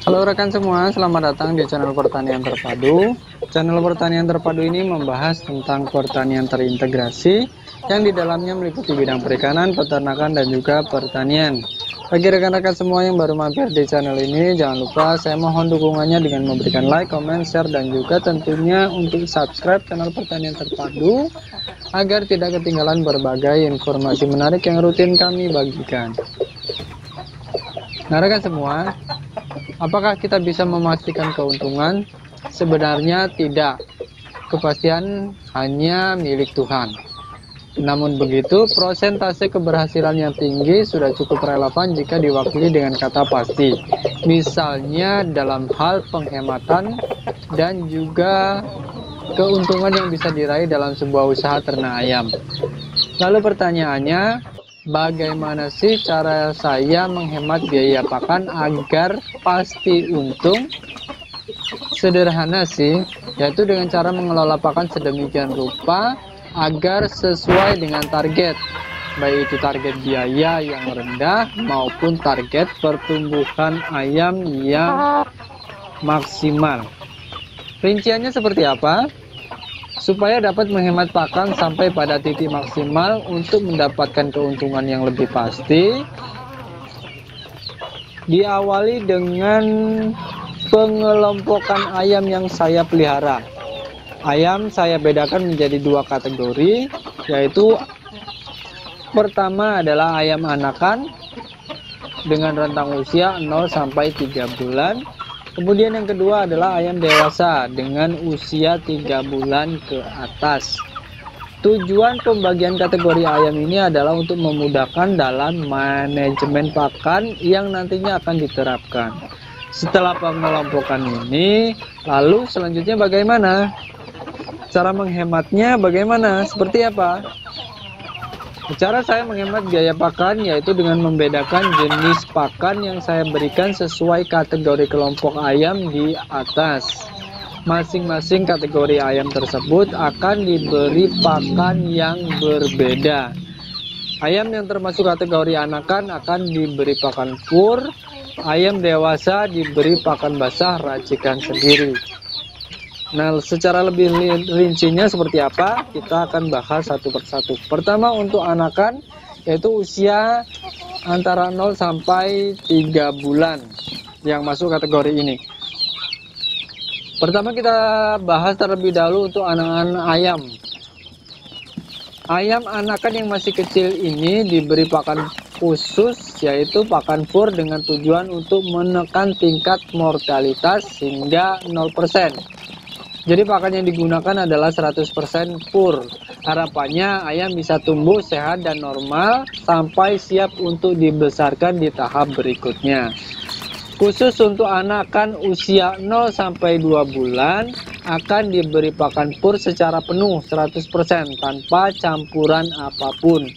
Halo rekan semua, selamat datang di channel Pertanian Terpadu. Channel Pertanian Terpadu ini membahas tentang pertanian terintegrasi yang di dalamnya meliputi bidang perikanan, peternakan, dan juga pertanian. Bagi rekan-rekan semua yang baru mampir di channel ini, jangan lupa saya mohon dukungannya dengan memberikan like, comment, share, dan juga tentunya untuk subscribe channel Pertanian Terpadu agar tidak ketinggalan berbagai informasi menarik yang rutin kami bagikan. Nah rekan semua, apakah kita bisa memastikan keuntungan? Sebenarnya tidak. Kepastian hanya milik Tuhan. Namun begitu, persentase keberhasilan yang tinggi sudah cukup relevan jika diwakili dengan kata pasti. Misalnya dalam hal penghematan dan juga keuntungan yang bisa diraih dalam sebuah usaha ternak ayam. Lalu pertanyaannya, bagaimana sih cara saya menghemat biaya pakan agar pasti untung? Sederhana sih, yaitu dengan cara mengelola pakan sedemikian rupa agar sesuai dengan target, baik itu target biaya yang rendah maupun target pertumbuhan ayam yang maksimal. Rinciannya seperti apa? Supaya dapat menghemat pakan sampai pada titik maksimal untuk mendapatkan keuntungan yang lebih pasti, diawali dengan pengelompokan ayam yang saya pelihara. Ayam saya bedakan menjadi dua kategori, yaitu pertama adalah ayam anakan dengan rentang usia 0 sampai 3 bulan. Kemudian yang kedua adalah ayam dewasa dengan usia 3 bulan ke atas. Tujuan pembagian kategori ayam ini adalah untuk memudahkan dalam manajemen pakan yang nantinya akan diterapkan. Setelah pengelompokan ini, lalu selanjutnya bagaimana? Cara menghematnya bagaimana? Seperti apa? Cara saya menghemat biaya pakan yaitu dengan membedakan jenis pakan yang saya berikan sesuai kategori kelompok ayam di atas. Masing-masing kategori ayam tersebut akan diberi pakan yang berbeda. Ayam yang termasuk kategori anakan akan diberi pakan fur, ayam dewasa diberi pakan basah racikan sendiri. Nah, secara lebih rincinya seperti apa? Kita akan bahas satu persatu. Pertama untuk anakan, yaitu usia antara 0 sampai 3 bulan yang masuk kategori ini. Pertama kita bahas terlebih dahulu untuk anak-anak ayam. Ayam anakan yang masih kecil ini diberi pakan khusus, yaitu pakan fur dengan tujuan untuk menekan tingkat mortalitas hingga 0%. Jadi pakan yang digunakan adalah 100% fur. Harapannya ayam bisa tumbuh sehat dan normal sampai siap untuk dibesarkan di tahap berikutnya. Khusus untuk anakan usia 0 sampai 2 bulan akan diberi pakan fur secara penuh 100% tanpa campuran apapun.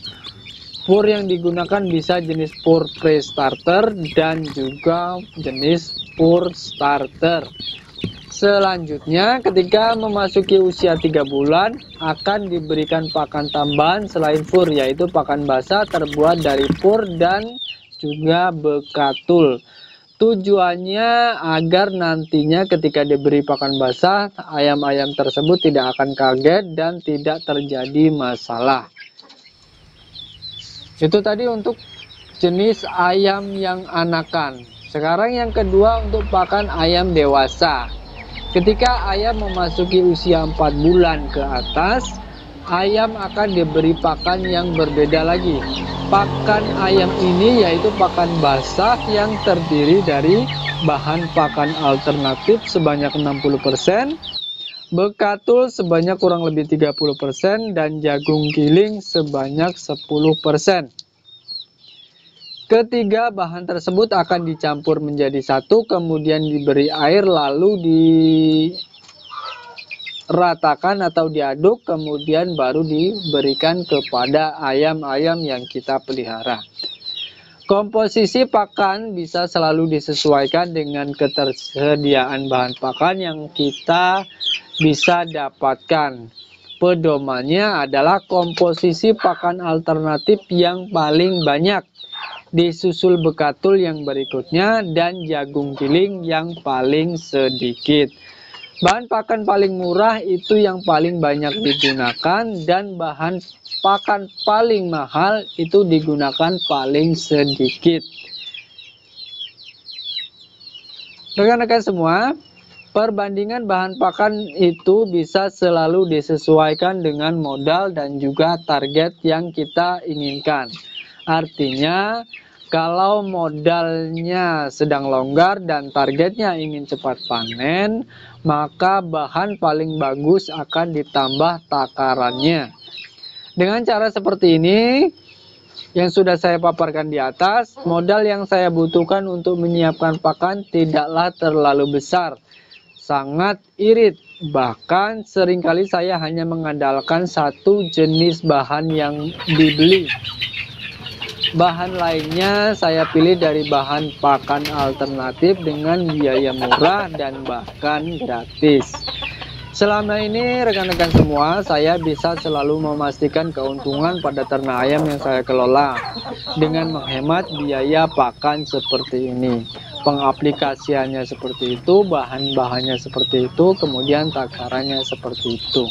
Fur yang digunakan bisa jenis fur pre-starter dan juga jenis fur starter. Selanjutnya, ketika memasuki usia 3 bulan, akan diberikan pakan tambahan selain fur, yaitu pakan basah terbuat dari fur dan juga bekatul. Tujuannya agar nantinya ketika diberi pakan basah, ayam-ayam tersebut tidak akan kaget dan tidak terjadi masalah. Itu tadi untuk jenis ayam yang anakan. Sekarang yang kedua untuk pakan ayam dewasa. Ketika ayam memasuki usia 4 bulan ke atas, ayam akan diberi pakan yang berbeda lagi. Pakan ayam ini yaitu pakan basah yang terdiri dari bahan pakan alternatif sebanyak 60%, bekatul sebanyak kurang lebih 30%, dan jagung giling sebanyak 10%. Ketiga bahan tersebut akan dicampur menjadi satu, kemudian diberi air, lalu diratakan atau diaduk, kemudian baru diberikan kepada ayam-ayam yang kita pelihara. Komposisi pakan bisa selalu disesuaikan dengan ketersediaan bahan pakan yang kita bisa dapatkan. Pedomannya adalah komposisi pakan alternatif yang paling banyak, disusul bekatul yang berikutnya, dan jagung giling yang paling sedikit. Bahan pakan paling murah itu yang paling banyak digunakan, dan bahan pakan paling mahal itu digunakan paling sedikit. Rekan-rekan semua, perbandingan bahan pakan itu bisa selalu disesuaikan dengan modal dan juga target yang kita inginkan. Artinya, kalau modalnya sedang longgar dan targetnya ingin cepat panen, maka bahan paling bagus akan ditambah takarannya. Dengan cara seperti ini, yang sudah saya paparkan di atas, modal yang saya butuhkan untuk menyiapkan pakan tidaklah terlalu besar. Sangat irit, bahkan seringkali saya hanya mengandalkan satu jenis bahan yang dibeli. Bahan lainnya saya pilih dari bahan pakan alternatif dengan biaya murah dan bahkan gratis. Selama ini rekan-rekan semua, saya bisa selalu memastikan keuntungan pada ternak ayam yang saya kelola dengan menghemat biaya pakan seperti ini. Pengaplikasiannya seperti itu, bahan-bahannya seperti itu, kemudian takarannya seperti itu.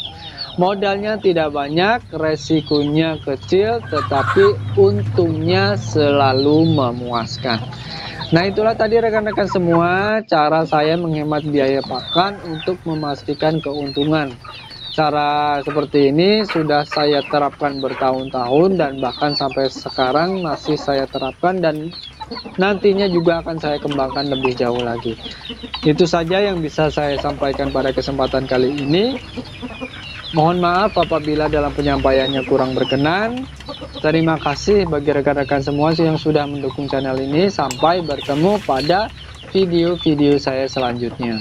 Modalnya tidak banyak, resikonya kecil, tetapi untungnya selalu memuaskan. Nah, itulah tadi rekan-rekan semua cara saya menghemat biaya pakan untuk memastikan keuntungan. Cara seperti ini sudah saya terapkan bertahun-tahun dan bahkan sampai sekarang masih saya terapkan dan nantinya juga akan saya kembangkan lebih jauh lagi. Itu saja yang bisa saya sampaikan pada kesempatan kali ini. Mohon maaf apabila dalam penyampaiannya kurang berkenan. Terima kasih bagi rekan-rekan semua yang sudah mendukung channel ini. Sampai bertemu pada video-video saya selanjutnya.